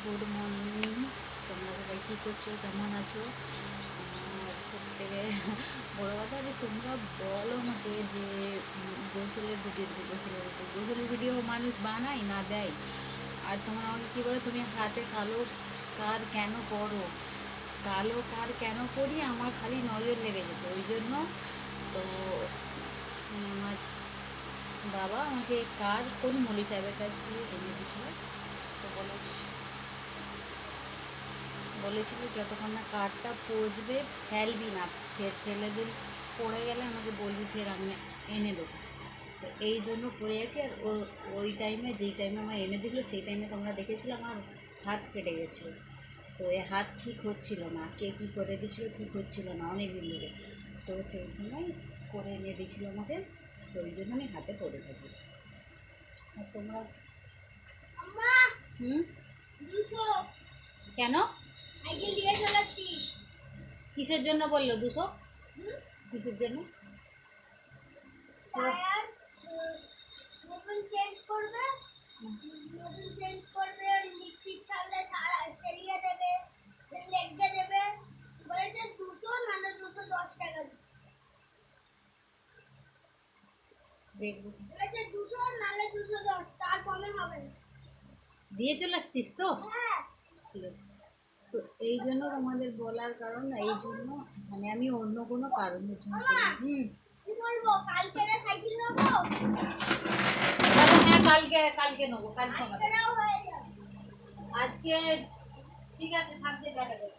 Good morning. তোমরা সবাই কী করছো, কেমন আছো? সব থেকে বড়ো কথা যে তোমরা বলো আমাকে যে গোসলের ভিডিও মানুষ বানায় না দেয়, আর তোমরা আমাকে কী বলো, তুমি হাতে কালো কার কেন করো, কালো কার কেন করি, আমার খালি নজর লেগে যেত ওই জন্য। তো আমার বাবা আমাকে কার কোন মলি সাহেবের কাছ থেকে এনে দিয়েছিল। তো বলেছিল যতক্ষণ না কার্ডটা পচবে ফেলবি না, ফেলে দিন পড়ে গেলে আমাকে বলবি, ফের আমি এনে দেবো। তো এই জন্য পড়ে গেছি। আর ওই টাইমে যেই টাইমে আমার এনে দিল সেই টাইমে তোমরা দেখেছিলে আমার হাত কেটে গেছিলো। তো এই হাত ঠিক হচ্ছিল না, কে কী করে দিয়েছিলো ঠিক হচ্ছিল না অনেক দিন ধরে। তো সেই সময় করে এনে দিয়েছিলো আমাকে, তো ওই জন্য আমি হাতে পড়ে থাকি। আর তোমরা কেন কিসের জন্য বললো 200? কিসের জন্য? নতুন চেঞ্জ করবে, লিকুইড থাকলে সারা সেরিয়ে দেবে, লেগে দেবে। বলেছে 200 মানে 210 টাকা দেখবো, বলেছে 200 নালে 210, তার কমে হবে না। দিয়ে চলে আসছিস তো? হ্যাঁ, ঠিক আছে। তো এই জন্য তোমাদের বলার কারণ, এই জন্য মানে আমি অন্য কোনো কারণের জন্য কি বলবো, কালকে সাইকেল নেবো। হ্যাঁ, কালকে নেবো, কাল সকালে। আজকেও হয়ে যাবে। আজকে ঠিক আছে, থাকতে দেখা যাবে।